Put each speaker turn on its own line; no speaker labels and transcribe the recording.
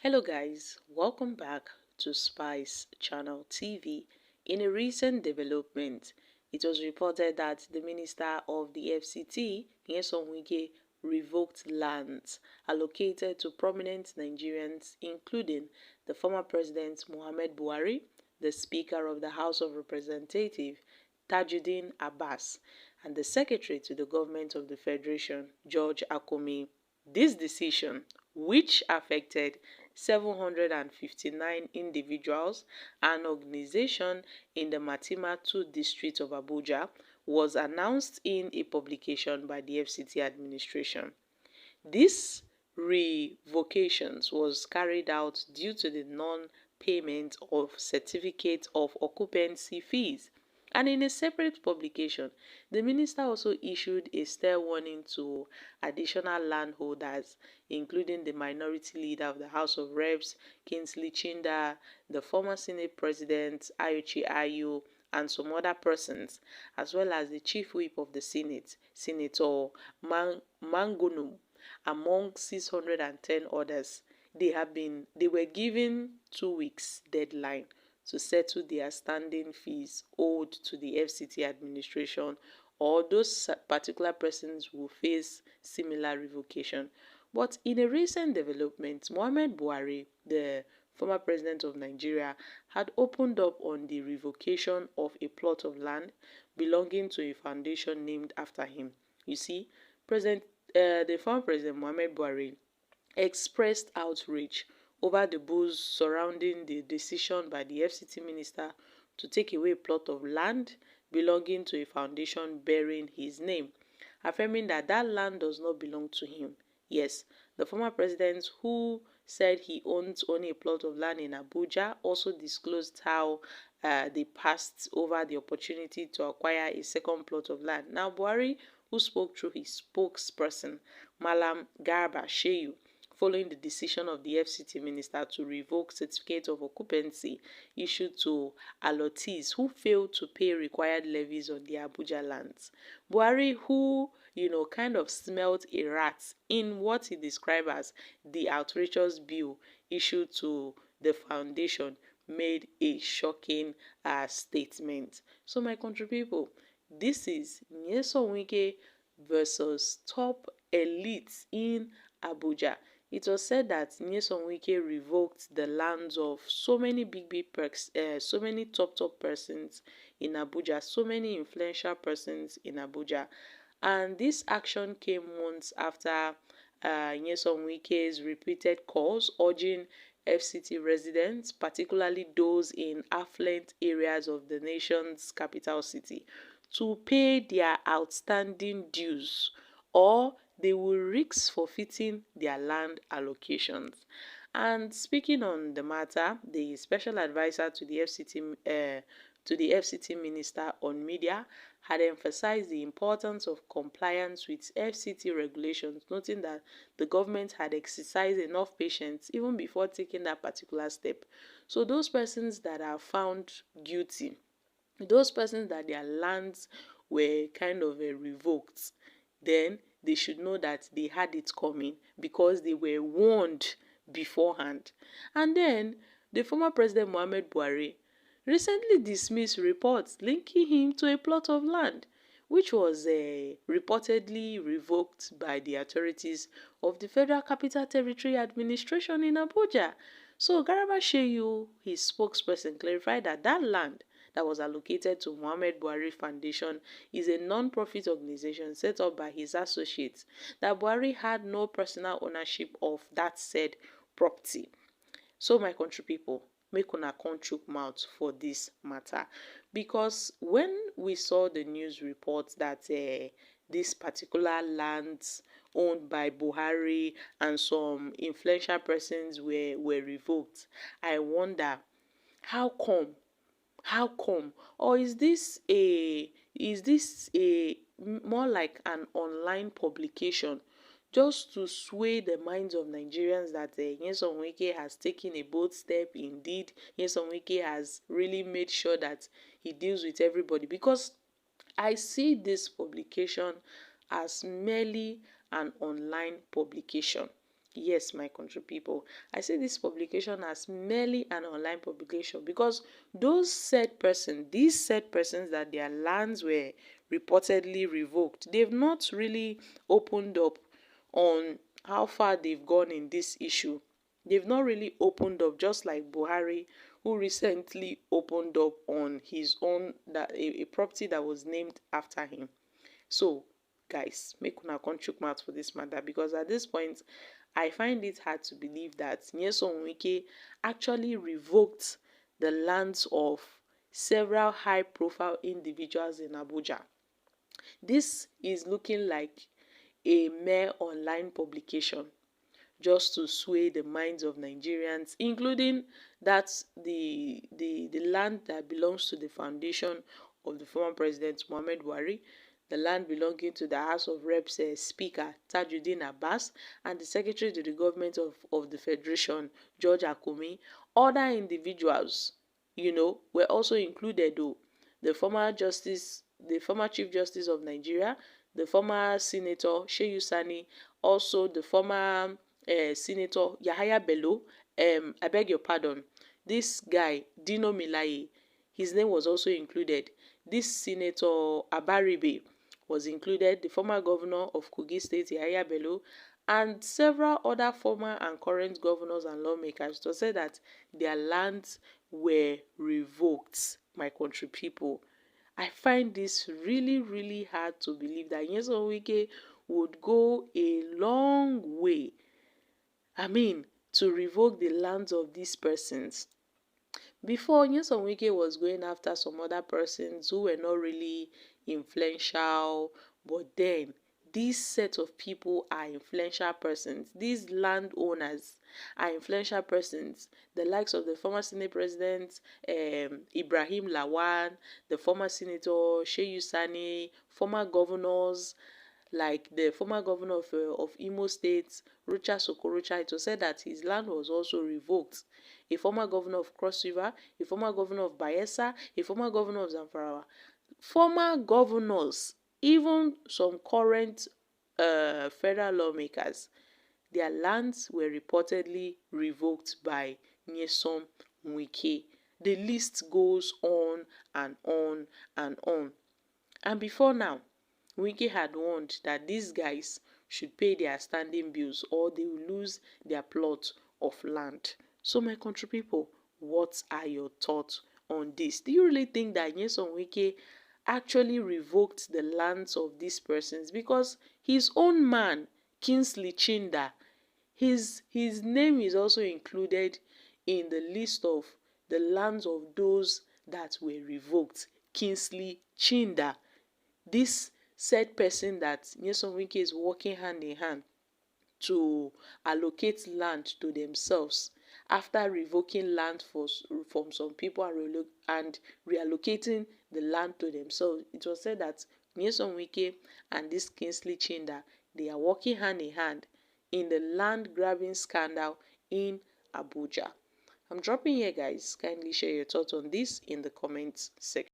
Hello guys, welcome back to Spice Channel TV. In a recent development, it was reported that the Minister of the FCT, Wike, revoked lands allocated to prominent Nigerians, including the former President Muhammad Buhari, the Speaker of the House of Representatives, Tajuddin Abbas, and the Secretary to the Government of the Federation, George Akume. This decision, which affected 759 individuals and organizations in the Matima 2 district of Abuja, was announced in a publication by the FCT administration. This revocations was carried out due to the non-payment of certificates of occupancy fees. And in a separate publication, the minister also issued a stern warning to additional landholders, including the minority leader of the House of Reps, Kingsley Chinda, the former Senate President, Ayochi Ayu, and some other persons, as well as the Chief Whip of the Senate, Senator Mangunu, among 610 others. They were given 2 weeks deadline to settle their standing fees owed to the FCT administration, or those particular persons will face similar revocation. But in a recent development, Muhammad Buhari, the former president of Nigeria, had opened up on the revocation of a plot of land belonging to a foundation named after him. You see, the former president Muhammad Buhari expressed outrage over the buzz surrounding the decision by the FCT minister to take away a plot of land belonging to a foundation bearing his name, affirming that that land does not belong to him. Yes, the former president, who said he owns only a plot of land in Abuja, also disclosed how they passed over the opportunity to acquire a second plot of land. Now, Buhari, who spoke through his spokesperson, Malam Garba Shehu, following the decision of the FCT minister to revoke certificate of occupancy issued to allottees who failed to pay required levies on their Abuja lands. Buhari, who kind of smelt a rat in what he described as the outrageous bill issued to the foundation, made a shocking statement. So my country people, this is Wike versus top elites in Abuja. It was said that Wike revoked the lands of so many so many top persons in Abuja, so many influential persons in Abuja. And this action came months after Wike's repeated calls urging FCT residents, particularly those in affluent areas of the nation's capital city, to pay their outstanding dues, or they will risk forfeiting their land allocations. And speaking on the matter, the special advisor to the FCT minister on media had emphasized the importance of compliance with FCT regulations, noting that the government had exercised enough patience even before taking that particular step. So those persons that are found guilty, those persons that their lands were kind of revoked, then they should know that they had it coming because they were warned beforehand. And then the former president Muhammad Buhari recently dismissed reports linking him to a plot of land which was reportedly revoked by the authorities of the Federal Capital Territory Administration in Abuja. So Garba Shehu, his spokesperson, clarified that that land that was allocated to Muhammad Buhari Foundation is a non-profit organization set up by his associates, that Buhari had no personal ownership of that said property. So my country people, make una come chook mouth for this matter, because when we saw the news report that this particular lands owned by Buhari and some influential persons were revoked, I wonder how come. Or is this a more like an online publication just to sway the minds of Nigerians that Nyesom Wike has taken a bold step? Indeed, Nyesom Wike has really made sure that he deals with everybody, because I see this publication as merely an online publication. Yes, my country people, I see this publication as merely an online publication because these said persons that their lands were reportedly revoked, they've not really opened up on how far they've gone in this issue. They've not really opened up, just like Buhari, who recently opened up on his own, that a property that was named after him. So, guys, make una come chook mouth for this matter, because at this point, I find it hard to believe that Nyesom Wike actually revoked the lands of several high-profile individuals in Abuja. This is looking like a mere online publication just to sway the minds of Nigerians, including that the land that belongs to the foundation of the former president Muhammad Buhari, the land belonging to the House of Reps Speaker Tajuddin Abbas, and the Secretary to the Government of the Federation, George Akume. Other individuals, were also included though. The former Chief Justice of Nigeria, the former Senator Shehu Sani, also the former Senator Yahaya Bello, I beg your pardon, this guy, Dino Milaye, his name was also included. This Senator Abaribe was included, the former governor of Kogi State, Yahaya Bello, and several other former and current governors and lawmakers to say that their lands were revoked, my country people. I find this really, really hard to believe that Nyesom Wike would go a long way, to revoke the lands of these persons. Before, Nyesom Wike was going after some other persons who were not really influential, but then this set of people are influential persons. These landowners are influential persons. The likes of the former Senate President Ibrahim Lawan, the former Senator Shehu Sani, former governors like the former governor of Imo State, Rucha Sokorocha. It was said that his land was also revoked. A former governor of Cross River, a former governor of Bayelsa, a former governor of Zamfara. Former governors, even some current federal lawmakers, their lands were reportedly revoked by Nyesom Wike. The list goes on and on and on. And before now, Wike had warned that these guys should pay their standing bills or they will lose their plot of land. So my country people, what are your thoughts on this? Do you really think that Nyesom Wike actually revoked the lands of these persons? Because his own man, Kingsley Chinda, his name is also included in the list of the lands of those that were revoked. Kingsley Chinda, this said person that Nyesom Wike is working hand in hand to allocate land to themselves after revoking land from some people and reallocating the land to themselves. It was said that Nyesom Wike and this Kingsley Chinda, they are working hand in hand in the land grabbing scandal in Abuja. I'm dropping here, guys. Kindly share your thoughts on this in the comments section.